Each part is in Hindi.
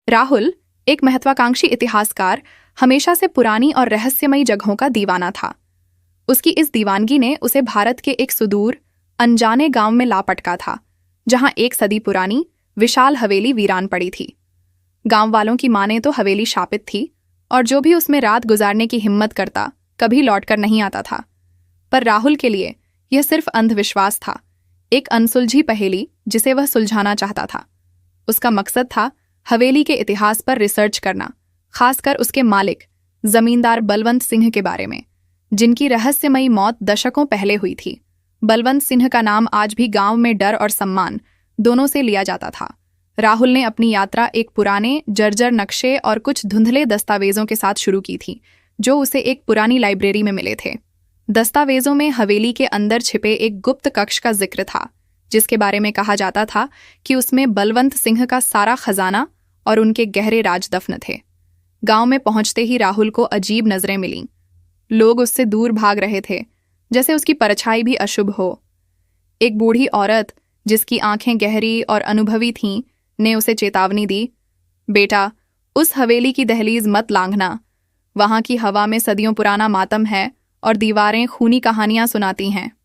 राहुल, एक महत्वाकांक्षी इतिहासकार, हमेशा से पुरानी और रहस्यमयी जगहों का दीवाना था। उसकी इस दीवानगी ने उसे भारत के एक सुदूर, अनजाने गांव में ला पटका था, जहां एक सदी पुरानी विशाल हवेली वीरान पड़ी थी। गांव वालों की माने तो हवेली शापित थी, और जो भी उसमें रात गुजारने की हिम्मत करता कभी लौटकर नहीं आता था। पर राहुल के लिए यह सिर्फ अंधविश्वास था, एक अनसुलझी पहेली जिसे वह सुलझाना चाहता था। उसका मकसद था हवेली के इतिहास पर रिसर्च करना, खासकर उसके मालिक जमींदार बलवंत सिंह के बारे में, जिनकी रहस्यमयी मौत दशकों पहले हुई थी। बलवंत सिंह का नाम आज भी गांव में डर और सम्मान दोनों से लिया जाता था। राहुल ने अपनी यात्रा एक पुराने जर्जर नक्शे और कुछ धुंधले दस्तावेजों के साथ शुरू की थी, जो उसे एक पुरानी लाइब्रेरी में मिले थे। दस्तावेजों में हवेली के अंदर छिपे एक गुप्त कक्ष का जिक्र था, जिसके बारे में कहा जाता था कि उसमें बलवंत सिंह का सारा खजाना और उनके गहरे राज दफन थे। गांव में पहुंचते ही राहुल को अजीब नजरें मिलीं। लोग उससे दूर भाग रहे थे, जैसे उसकी परछाई भी अशुभ हो। एक बूढ़ी औरत, जिसकी आंखें गहरी और अनुभवी थीं, ने उसे चेतावनी दी, बेटा, उस हवेली की दहलीज मत लांघना। वहां की हवा में सदियों पुराना मातम है और दीवारें खूनी कहानियां सुनाती हैं।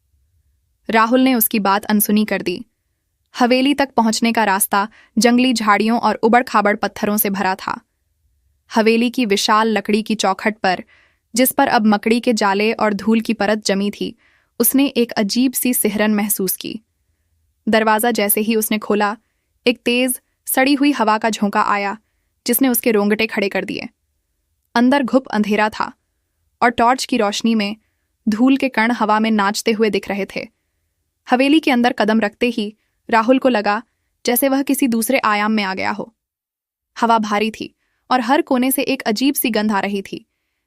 राहुल ने उसकी बात अनसुनी कर दी। हवेली तक पहुंचने का रास्ता जंगली झाड़ियों और उबड़-खाबड़ पत्थरों से भरा था। हवेली की विशाल लकड़ी की चौखट पर, जिस पर अब मकड़ी के जाले और धूल की परत जमी थी, उसने एक अजीब सी सिहरन महसूस की। दरवाजा जैसे ही उसने खोला, एक तेज सड़ी हुई हवा का झोंका आया, जिसने उसके रोंगटे खड़े कर दिए। अंदर घुप अंधेरा था, और टॉर्च की रोशनी में धूल के कण हवा में नाचते हुए दिख रहे थे। हवेली के अंदर कदम रखते ही राहुल को लगा जैसे वह किसी दूसरे आयाम में आ गया हो। हवा भारी थी और हर कोने से एक अजीब सी गंध आ रही थी,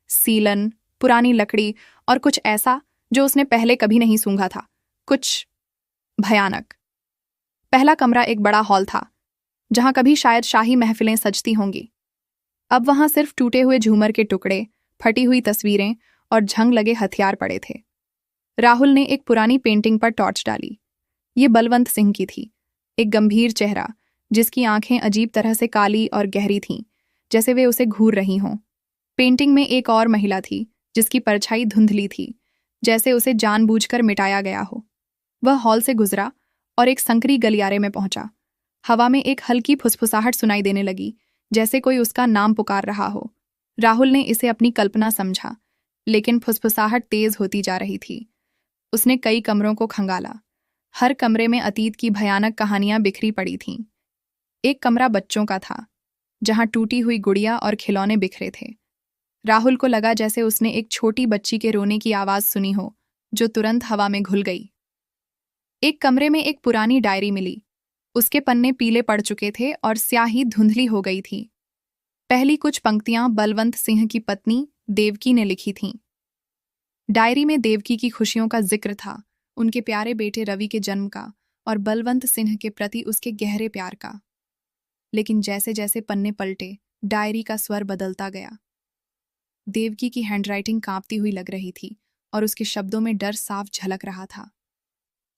सीलन, पुरानी लकड़ी और कुछ ऐसा जो उसने पहले कभी नहीं सूंघा था, कुछ भयानक। पहला कमरा एक बड़ा हॉल था, जहां कभी शायद शाही महफिलें सजती होंगी। अब वहां सिर्फ टूटे हुए झूमर के टुकड़े, फटी हुई तस्वीरें और झंग लगे हथियार पड़े थे। राहुल ने एक पुरानी पेंटिंग पर टॉर्च डाली। ये बलवंत सिंह की थी, एक गंभीर चेहरा, जिसकी आंखें अजीब तरह से काली और गहरी थीं, जैसे वे उसे घूर रही हों। पेंटिंग में एक और महिला थी, जिसकी परछाई धुंधली थी, जैसे उसे जानबूझकर मिटाया गया हो। वह हॉल से गुजरा और एक संकरी गलियारे में पहुंचा। हवा में एक हल्की फुसफुसाहट सुनाई देने लगी, जैसे कोई उसका नाम पुकार रहा हो। राहुल ने इसे अपनी कल्पना समझा, लेकिन फुसफुसाहट तेज होती जा रही थी। उसने कई कमरों को खंगाला। हर कमरे में अतीत की भयानक कहानियां बिखरी पड़ी थीं। एक कमरा बच्चों का था, जहां टूटी हुई गुड़िया और खिलौने बिखरे थे। राहुल को लगा जैसे उसने एक छोटी बच्ची के रोने की आवाज सुनी हो, जो तुरंत हवा में घुल गई। एक कमरे में एक पुरानी डायरी मिली। उसके पन्ने पीले पड़ चुके थे और स्याही धुंधली हो गई थी। पहली कुछ पंक्तियां बलवंत सिंह की पत्नी देवकी ने लिखी थीं। डायरी में देवकी की खुशियों का जिक्र था, उनके प्यारे बेटे रवि के जन्म का और बलवंत सिंह के प्रति उसके गहरे प्यार का। लेकिन जैसे जैसे पन्ने पलटे, डायरी का स्वर बदलता गया। देवकी की हैंडराइटिंग कांपती हुई लग रही थी और उसके शब्दों में डर साफ झलक रहा था।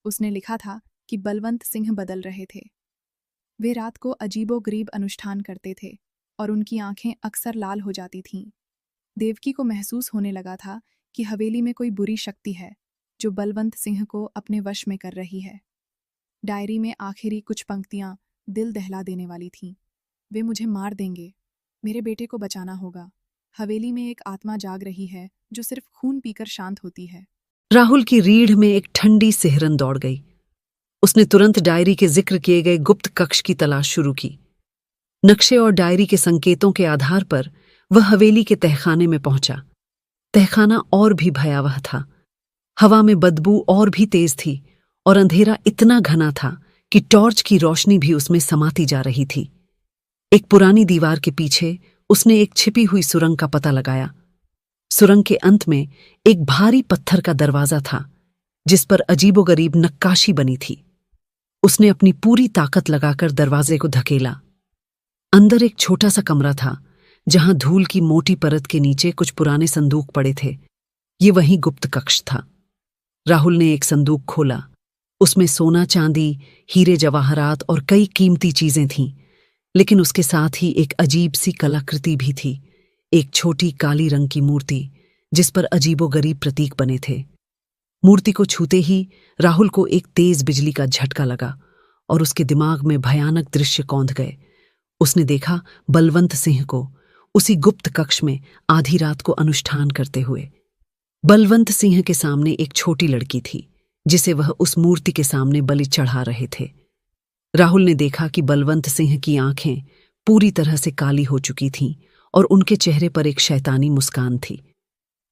उसने लिखा था कि बलवंत सिंह बदल रहे थे। वे रात को अजीबोगरीब अनुष्ठान करते थे और उनकी आंखें अक्सर लाल हो जाती थीं। देवकी को महसूस होने लगा था कि हवेली में कोई बुरी शक्ति है, जो बलवंत सिंह को अपने वश में कर रही है। डायरी में आखिरी कुछ पंक्तियां दिल दहला देने वाली थीं। वे मुझे मार देंगे, मेरे बेटे को बचाना होगा। हवेली में एक आत्मा जाग रही है, जो सिर्फ खून पीकर शांत होती है। राहुल की रीढ़ में एक ठंडी सिहरन दौड़ गई। उसने तुरंत डायरी के जिक्र किए गए गुप्त कक्ष की तलाश शुरू की। नक्शे और डायरी के संकेतों के आधार पर वह हवेली के तहखाने में पहुंचा। तहखाना और भी भयावह था। हवा में बदबू और भी तेज थी और अंधेरा इतना घना था कि टॉर्च की रोशनी भी उसमें समाती जा रही थी। एक पुरानी दीवार के पीछे उसने एक छिपी हुई सुरंग का पता लगाया। सुरंग के अंत में एक भारी पत्थर का दरवाजा था, जिस पर अजीबोगरीब नक्काशी बनी थी। उसने अपनी पूरी ताकत लगाकर दरवाजे को धकेला। अंदर एक छोटा सा कमरा था, जहां धूल की मोटी परत के नीचे कुछ पुराने संदूक पड़े थे। ये वही गुप्त कक्ष था। राहुल ने एक संदूक खोला। उसमें सोना, चांदी, हीरे जवाहरात और कई कीमती चीजें थीं, लेकिन उसके साथ ही एक अजीब सी कलाकृति भी थी, एक छोटी काली रंग की मूर्ति जिस पर अजीबोगरीब प्रतीक बने थे। मूर्ति को छूते ही राहुल को एक तेज बिजली का झटका लगा और उसके दिमाग में भयानक दृश्य कौंध गए। उसने देखा बलवंत सिंह को उसी गुप्त कक्ष में आधी रात को अनुष्ठान करते हुए। बलवंत सिंह के सामने एक छोटी लड़की थी जिसे वह उस मूर्ति के सामने बलि चढ़ा रहे थे। राहुल ने देखा कि बलवंत सिंह की आंखें पूरी तरह से काली हो चुकी थीं और उनके चेहरे पर एक शैतानी मुस्कान थी।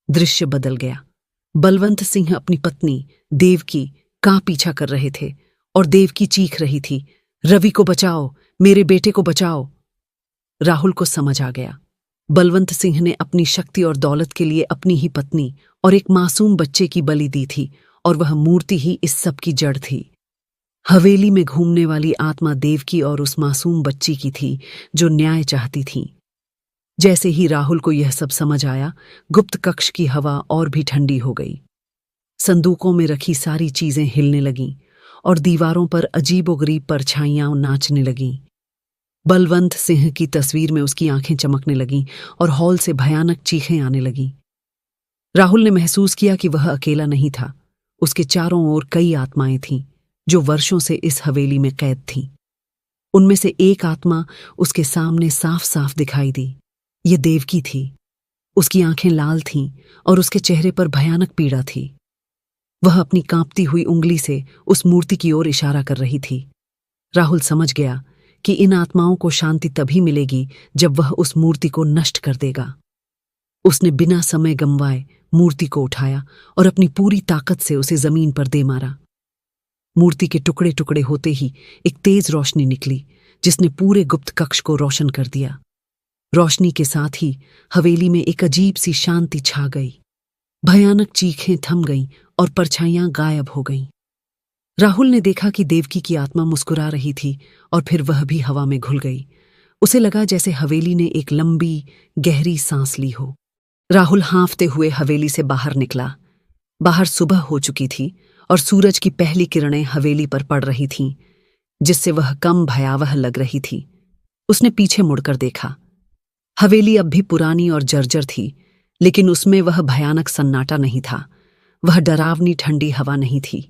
दृश्य बदल गया। बलवंत सिंह अपनी पत्नी देवकी का पीछा कर रहे थे और देवकी चीख रही थी, रवि को बचाओ, मेरे बेटे को बचाओ। राहुल को समझ आ गया, बलवंत सिंह ने अपनी शक्ति और दौलत के लिए अपनी ही पत्नी और एक मासूम बच्चे की बलि दी थी और वह मूर्ति ही इस सब की जड़ थी। हवेली में घूमने वाली आत्मा देवकी और उस मासूम बच्ची की थी जो न्याय चाहती थी। जैसे ही राहुल को यह सब समझ आया, गुप्त कक्ष की हवा और भी ठंडी हो गई। संदूकों में रखी सारी चीजें हिलने लगीं और दीवारों पर अजीबोगरीब परछाइयां नाचने लगीं। बलवंत सिंह की तस्वीर में उसकी आंखें चमकने लगीं और हॉल से भयानक चीखें आने लगीं। राहुल ने महसूस किया कि वह अकेला नहीं था। उसके चारों ओर कई आत्माएं थीं जो वर्षों से इस हवेली में कैद थीं। उनमें से एक आत्मा उसके सामने साफ साफ दिखाई दी। ये देवकी थी। उसकी आंखें लाल थीं और उसके चेहरे पर भयानक पीड़ा थी। वह अपनी कांपती हुई उंगली से उस मूर्ति की ओर इशारा कर रही थी। राहुल समझ गया कि इन आत्माओं को शांति तभी मिलेगी जब वह उस मूर्ति को नष्ट कर देगा। उसने बिना समय गंवाए मूर्ति को उठाया और अपनी पूरी ताकत से उसे जमीन पर दे मारा। मूर्ति के टुकड़े टुकड़े होते ही एक तेज रोशनी निकली जिसने पूरे गुप्त कक्ष को रोशन कर दिया। रोशनी के साथ ही हवेली में एक अजीब सी शांति छा गई। भयानक चीखें थम गईं और परछाइयां गायब हो गईं। राहुल ने देखा कि देवकी की आत्मा मुस्कुरा रही थी और फिर वह भी हवा में घुल गई। उसे लगा जैसे हवेली ने एक लंबी गहरी सांस ली हो। राहुल हाँफते हुए हवेली से बाहर निकला। बाहर सुबह हो चुकी थी और सूरज की पहली किरणें हवेली पर पड़ रही थीं, जिससे वह कम भयावह लग रही थी। उसने पीछे मुड़कर देखा। हवेली अब भी पुरानी और जर्जर थी, लेकिन उसमें वह भयानक सन्नाटा नहीं था। वह डरावनी ठंडी हवा नहीं थी।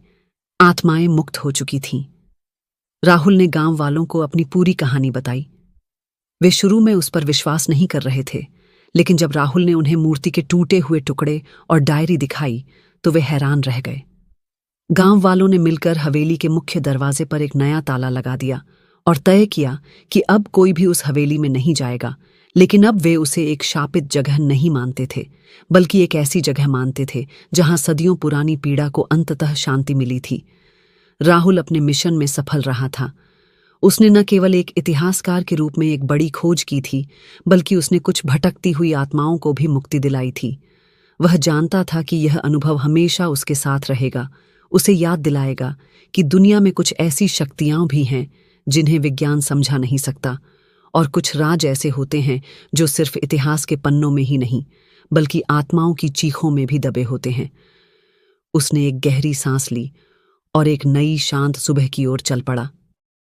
आत्माएं मुक्त हो चुकी थीं। राहुल ने गांव वालों को अपनी पूरी कहानी बताई। वे शुरू में उस पर विश्वास नहीं कर रहे थे, लेकिन जब राहुल ने उन्हें मूर्ति के टूटे हुए टुकड़े और डायरी दिखाई तो वे हैरान रह गए। गांव वालों ने मिलकर हवेली के मुख्य दरवाजे पर एक नया ताला लगा दिया और तय किया कि अब कोई भी उस हवेली में नहीं जाएगा। लेकिन अब वे उसे एक शापित जगह नहीं मानते थे, बल्कि एक ऐसी जगह मानते थे जहां सदियों पुरानी पीड़ा को अंततः शांति मिली थी। राहुल अपने मिशन में सफल रहा था। उसने न केवल एक इतिहासकार के रूप में एक बड़ी खोज की थी, बल्कि उसने कुछ भटकती हुई आत्माओं को भी मुक्ति दिलाई थी। वह जानता था कि यह अनुभव हमेशा उसके साथ रहेगा, उसे याद दिलाएगा कि दुनिया में कुछ ऐसी शक्तियां भी हैं जिन्हें विज्ञान समझा नहीं सकता, और कुछ राज ऐसे होते हैं जो सिर्फ इतिहास के पन्नों में ही नहीं, बल्कि आत्माओं की चीखों में भी दबे होते हैं। उसने एक गहरी सांस ली और एक नई शांत सुबह की ओर चल पड़ा।